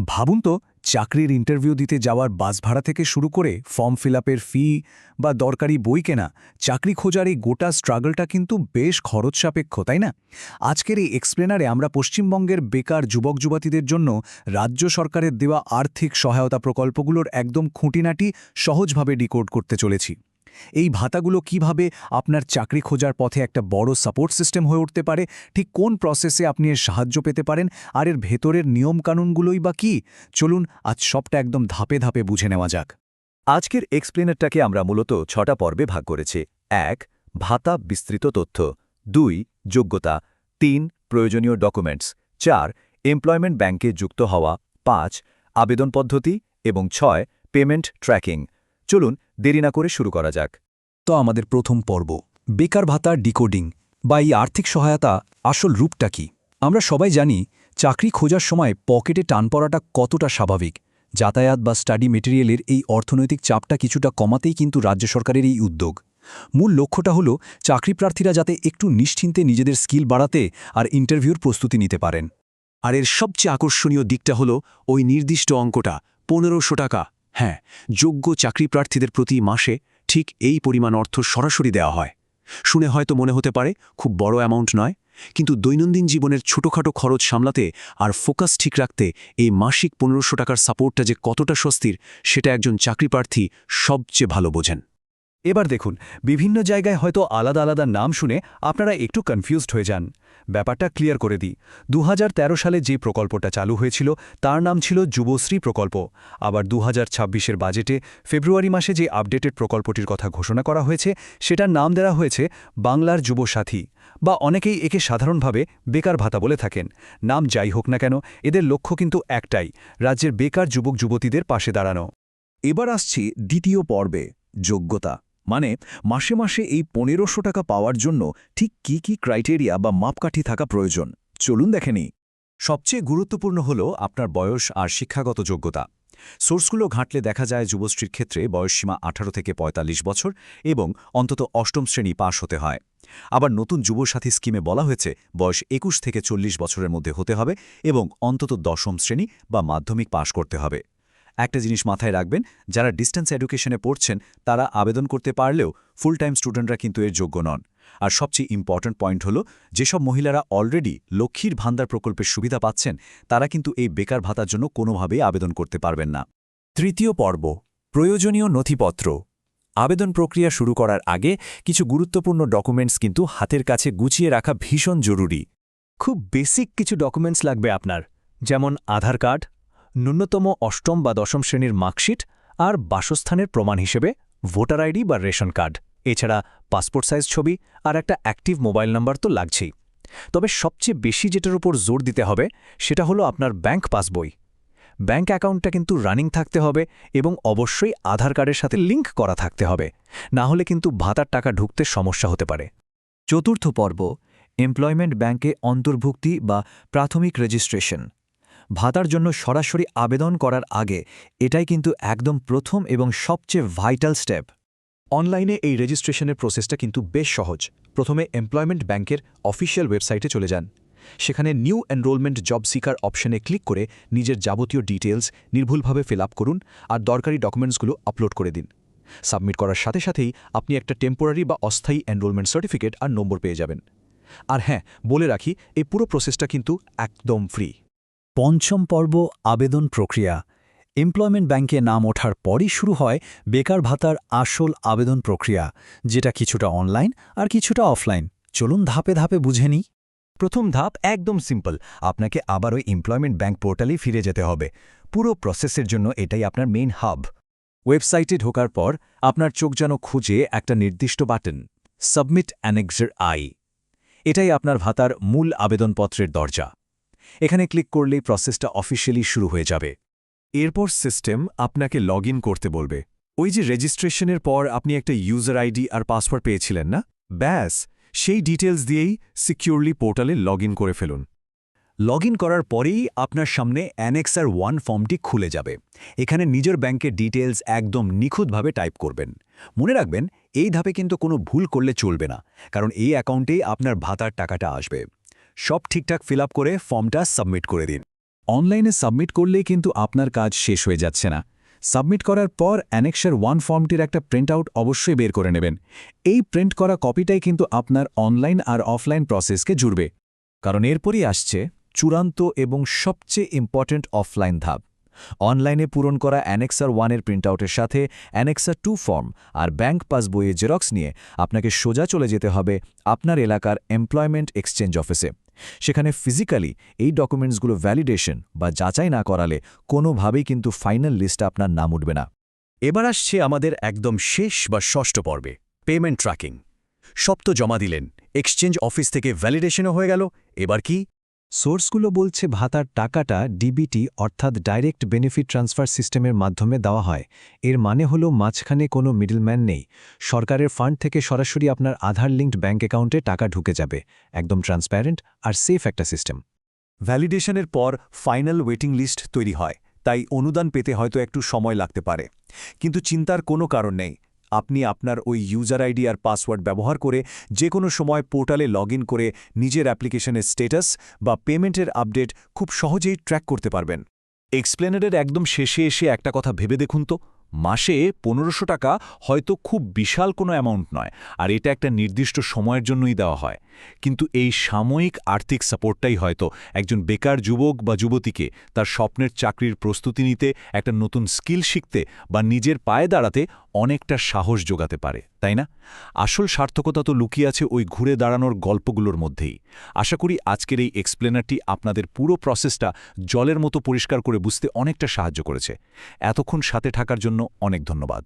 ভাবুন তো, চাকরির ইন্টারভিউ দিতে যাওয়ার বাস ভাড়া থেকে শুরু করে ফর্ম ফিল আপের ফি বা দরকারি বই কেনা, চাকরি খোঁজার এই গোটা স্ট্রাগলটা কিন্তু বেশ খরচসাপেক্ষ, তাই না? আজকের এই এক্সপ্লেনারে আমরা পশ্চিমবঙ্গের বেকার যুবক যুবতীদের জন্য রাজ্য সরকারের দেওয়া আর্থিক সহায়তা প্রকল্পগুলোর একদম খুঁটিনাটি সহজভাবে ডিকোড করতে চলেছি। এই ভাতাগুলো কিভাবে আপনার চাকরি খোঁজার পথে একটা বড় সাপোর্ট সিস্টেম হয়ে উঠতে পারে, ঠিক কোন প্রসেসে আপনি এর সাহায্য পেতে পারেন, আর এর ভেতরের নিয়মকানুনগুলোই বা কী, চলুন আজ সবটা একদম ধাপে ধাপে বুঝে নেওয়া যাক। আজকের এক্সপ্লেনারটাকে আমরা মূলত ৬টা পর্বে ভাগ করেছি। ১. ভাতা বিস্তৃত তথ্য। ২. যোগ্যতা। ৩. প্রয়োজনীয় ডকুমেন্টস। ৪. এমপ্লয়মেন্ট ব্যাংকে যুক্ত হওয়া। ৫. আবেদন পদ্ধতি এবং ৬. Payment tracking. চলুন দেরি না করে শুরু করা যাক। তো আমাদের প্রথম পর্ব, বেকার ভাতা ডিকোডিং বা এই আর্থিক সহায়তা আসল রূপটা কি? আমরা সবাই জানি চাকরি খোঁজার সময় পকেটে টান পড়াটা কতটা স্বাভাবিক। যাতায়াত বা স্টাডি মেটেরিয়ালের এই অর্থনৈতিক চাপটা কিছুটা কমাতেই কিন্তু রাজ্য সরকারের এই উদ্যোগ। মূল লক্ষ্যটা হলো চাকরিপ্রার্থীরা যাতে একটু নিশ্চিন্তে নিজেদের স্কিল বাড়াতে আর ইন্টারভিউর প্রস্তুতি নিতে পারেন। আর এর সবচেয়ে আকর্ষণীয় দিকটা হলো ওই নির্দিষ্ট অঙ্কটা, ১৫০০ টাকা। হ্যাঁ, যোগ্য চাকরিপ্রার্থীদের প্রতি মাসে ঠিক এই পরিমাণ অর্থ সরাসরি দেওয়া হয়। শুনে হয়তো মনে হতে পারে খুব বড় অ্যামাউন্ট নয়, কিন্তু দৈনন্দিন জীবনের ছোটখাটো খরচ সামলাতে আর ফোকাস ঠিক রাখতে এই মাসিক ১৫০০ টাকার সাপোর্টটা যে কতটা স্বস্তির, সেটা একজন চাকরিপ্রার্থী সবচেয়ে ভালো বোঝেন। এবার দেখুন, বিভিন্ন জায়গায় হয়তো আলাদা আলাদা নাম শুনে আপনারা একটু কনফিউজড হয়ে যান। ব্যাপারটা ক্লিয়ার করে দিই। ২০১৩ সালে যে প্রকল্পটা চালু হয়েছিল তার নাম ছিল যুবশ্রী প্রকল্প। আবার ২০২৬-এর বাজেটে ফেব্রুয়ারি মাসে যে আপডেটেড প্রকল্পটির কথা ঘোষণা করা হয়েছে সেটার নাম দেওয়া হয়েছে বাংলার যুবসাথী, বা অনেকেই একে সাধারণভাবে বেকার ভাতা বলে থাকেন। নাম যাই হোক না কেন, এদের লক্ষ্য কিন্তু একটাই, রাজ্যের বেকার যুবক যুবতীদের পাশে দাঁড়ানো। এবার আসছি দ্বিতীয় পর্বে, যোগ্যতা। মানে মাসে মাসে এই ১৫০০ টাকা পাওয়ার জন্য ঠিক কি কি ক্রাইটেরিয়া বা মাপকাঠি থাকা প্রয়োজন, চলুন দেখে নিই। সবচেয়ে গুরুত্বপূর্ণ হল আপনার বয়স আর শিক্ষাগত যোগ্যতা। সোর্সগুলো ঘাঁটলে দেখা যায় যুবশ্রীর ক্ষেত্রে বয়সসীমা ১৮ থেকে ৪৫ বছর এবং অন্তত অষ্টম শ্রেণী পাশ হতে হয়। আবার নতুন যুবসাথী স্কিমে বলা হয়েছে বয়স ২১ থেকে ৪০ বছরের মধ্যে হতে হবে এবং অন্তত দশম শ্রেণী বা মাধ্যমিক পাশ করতে হবে। একটা জিনিস মাথায় রাখবেন, যারা ডিস্টেন্স এডুকেশনে পড়ছেন তারা আবেদন করতে পারলেও ফুল টাইম স্টুডেন্টরা কিন্তু এর যোগ্য নন। আর সবচেয়ে ইম্পর্ট্যান্ট পয়েন্ট হলো, যেসব মহিলারা অলরেডি লক্ষ্মীর ভান্ডার প্রকল্পের সুবিধা পাচ্ছেন তারা কিন্তু এই বেকার ভাতার জন্য কোনোভাবেই আবেদন করতে পারবেন না। তৃতীয় পর্ব, প্রয়োজনীয় নথিপত্র। আবেদন প্রক্রিয়া শুরু করার আগে কিছু গুরুত্বপূর্ণ ডকুমেন্টস কিন্তু হাতের কাছে গুছিয়ে রাখা ভীষণ জরুরি। খুব বেসিক কিছু ডকুমেন্টস লাগবে আপনার, যেমন আধার কার্ড, ন্যূনতম অষ্টম বা দশম শ্রেণীর মার্কশিট, আর বাসস্থানের প্রমাণ হিসেবে ভোটার আইডি বা রেশন কার্ড। এছাড়া পাসপোর্ট সাইজ ছবি আর একটা অ্যাক্টিভ মোবাইল নাম্বার তো লাগছেই। তবে সবচেয়ে বেশি যেটার উপর জোর দিতে হবে সেটা হলো আপনার ব্যাংক পাসবই। ব্যাংক অ্যাকাউন্টটা কিন্তু রানিং থাকতে হবে এবং অবশ্যই আধার কার্ডের সাথে লিঙ্ক করা থাকতে হবে, না হলে কিন্তু ভাতার টাকা ঢুকতে সমস্যা হতে পারে। চতুর্থ পর্ব, এমপ্লয়মেন্ট ব্যাংকে অন্তর্ভুক্তি বা প্রাথমিক রেজিস্ট্রেশন। ভাতার জন্য সরাসরি আবেদন করার আগে এটাই কিন্তু একদম প্রথম এবং সবচেয়ে ভাইটাল স্টেপ। অনলাইনে এই রেজিস্ট্রেশনের প্রসেসটা কিন্তু বেশ সহজ। প্রথমে এমপ্লয়মেন্ট ব্যাংকের অফিসিয়াল ওয়েবসাইটে চলে যান। সেখানে নিউ এনরোলমেন্ট জব সিকার অপশনে ক্লিক করে নিজের যাবতীয় ডিটেলস নির্ভুলভাবে ফিল আপ করুন আর দরকারি ডকুমেন্টসগুলো আপলোড করে দিন। সাবমিট করার সাথে সাথেই আপনি একটা টেম্পোরারি বা অস্থায়ী এনরোলমেন্ট সার্টিফিকেট আর নম্বর পেয়ে যাবেন। আর হ্যাঁ, বলে রাখি, এই পুরো প্রসেসটা কিন্তু একদম ফ্রি। পঞ্চম পর্ব, আবেদন প্রক্রিয়া। এমপ্লয়মেন্ট ব্যাংকে নাম ওঠার পরই শুরু হয় বেকার ভাতার আসল আবেদন প্রক্রিয়া, যেটা কিছুটা অনলাইন আর কিছুটা অফলাইন। চলুন ধাপে ধাপে বুঝে নিই। প্রথম ধাপ একদম সিম্পল, আপনাকে আবার ওই এমপ্লয়মেন্ট ব্যাংক পোর্টালেই ফিরে যেতে হবে। পুরো প্রসেসের জন্য এটাই আপনার মেইন হাব। ওয়েবসাইটে ঢোকার পর আপনার চোখ যেন খুঁজে একটা নির্দিষ্ট বাটন, সাবমিট অ্যানেক্সার আই। এটাই আপনার ভাতার মূল আবেদনপত্রের দরজা। এখানে ক্লিক করলেই প্রসেসটা অফিসিয়ালি শুরু হয়ে যাবে। এরপর সিস্টেম আপনাকে লগ করতে বলবে। ওই যে রেজিস্ট্রেশনের পর আপনি একটা ইউজার আইডি আর পাসওয়ার্ড পেয়েছিলেন না, ব্যাস সেই ডিটেলস দিয়েই সিকিউরলি পোর্টালে লগ করে ফেলুন। লগ করার পরেই আপনার সামনে অ্যানেক্সার 1 ফর্মটি খুলে যাবে। এখানে নিজের ব্যাংকের ডিটেলস একদম নিখুঁতভাবে টাইপ করবেন। মনে রাখবেন, এই ধাপে কিন্তু কোনো ভুল করলে চলবে না, কারণ এই অ্যাকাউন্টেই আপনার ভাতার টাকাটা আসবে। সব ঠিকঠাক ফিল আপ করে ফর্মটা সাবমিট করে দিন। অনলাইনে সাবমিট করলেই কিন্তু আপনার কাজ শেষ হয়ে যাচ্ছে না। সাবমিট করার পর অ্যানেক্সার 1 ফর্মটির একটা প্রিন্ট আউট অবশ্যই বের করে নেবেন। এই প্রিন্ট করা কপিটাই কিন্তু আপনার অনলাইন আর অফলাইন প্রসেসকে জুড়বে। কারণ এরপরই আসছে চূড়ান্ত এবং সবচেয়ে ইম্পর্ট্যান্ট অফলাইন ধাপ। অনলাইনে পূরণ করা অ্যানেক্সার 1-এর প্রিন্টআউটের সাথে অ্যানেক্সার 2 ফর্ম আর ব্যাংক পাসবইয়ের জেরক্স নিয়ে আপনাকে সোজা চলে যেতে হবে আপনার এলাকার এমপ্লয়মেন্ট এক্সচেঞ্জ অফিসে। সেখানে ফিজিক্যালি এই ডকুমেন্টসগুলো ভ্যালিডেশন বা যাচাই না করালে কোনোভাবেই কিন্তু ফাইনাল লিস্টে আপনার নাম উঠবে না। এবার আসছে আমাদের একদম শেষ বা ষষ্ঠ পর্বে, পেমেন্ট ট্র্যাকিং। সব তো জমা দিলেন, এক্সচেঞ্জ অফিস থেকে ভ্যালিডেশনও হয়ে গেল, এবার কি? সোর্সগুলো বলছে ভাতার টাকাটা ডিবিটি অর্থাৎ ডাইরেক্ট বেনিফিট ট্রান্সফার সিস্টেমের মাধ্যমে দেওয়া হয়। এর মানে হলো মাঝখানে কোনো মিডলম্যান নেই। সরকারের ফান্ড থেকে সরাসরি আপনার আধার লিঙ্কড ব্যাঙ্ক অ্যাকাউন্টে টাকা ঢুকে যাবে। একদম ট্রান্সপ্যারেন্ট আর সেফ একটা সিস্টেম। ভ্যালিডেশনের পর ফাইনাল ওয়েটিং লিস্ট তৈরি হয়, তাই অনুদান পেতে হয়তো একটু সময় লাগতে পারে। কিন্তু চিন্তার কোনো কারণ নেই। আপনি আপনার ওই ইউজার আইডি আর পাসওয়ার্ড ব্যবহার করে যে কোনো সময় পোর্টালে লগইন করে নিজের অ্যাপ্লিকেশনের স্ট্যাটাস বা পেমেন্টের আপডেট খুব সহজেই ট্র্যাক করতে পারবেন। এক্সপ্লেনারের একদম শেষে এসে একটা কথা ভেবে দেখুন তো, মাসে 1500 টাকা হয়তো খুব বিশাল কোনো অ্যামাউন্ট নয়, আর এটা একটা নির্দিষ্ট সময়ের জন্যই দেওয়া হয়। কিন্তু এই সাময়িক আর্থিক সাপোর্টটাই হয়তো একজন বেকার যুবক বা যুবতীকে তার স্বপ্নের চাকরির প্রস্তুতি নিতে, একটা নতুন স্কিল শিখতে বা নিজের পায়ে দাঁড়াতে অনেকটা সাহস যোগাতে পারে, তাই না? আসল সার্থকতা তো লুকিয়ে আছে ওই ঘুরে দাঁড়ানোর গল্পগুলোর মধ্যেই। আশা করি আজকের এই এক্সপ্লেনারটি আপনাদের পুরো প্রসেসটা জলের মতো পরিষ্কার করে বুঝতে অনেকটা সাহায্য করেছে। এতক্ষণ সাথে থাকার জন্য অনেক ধন্যবাদ।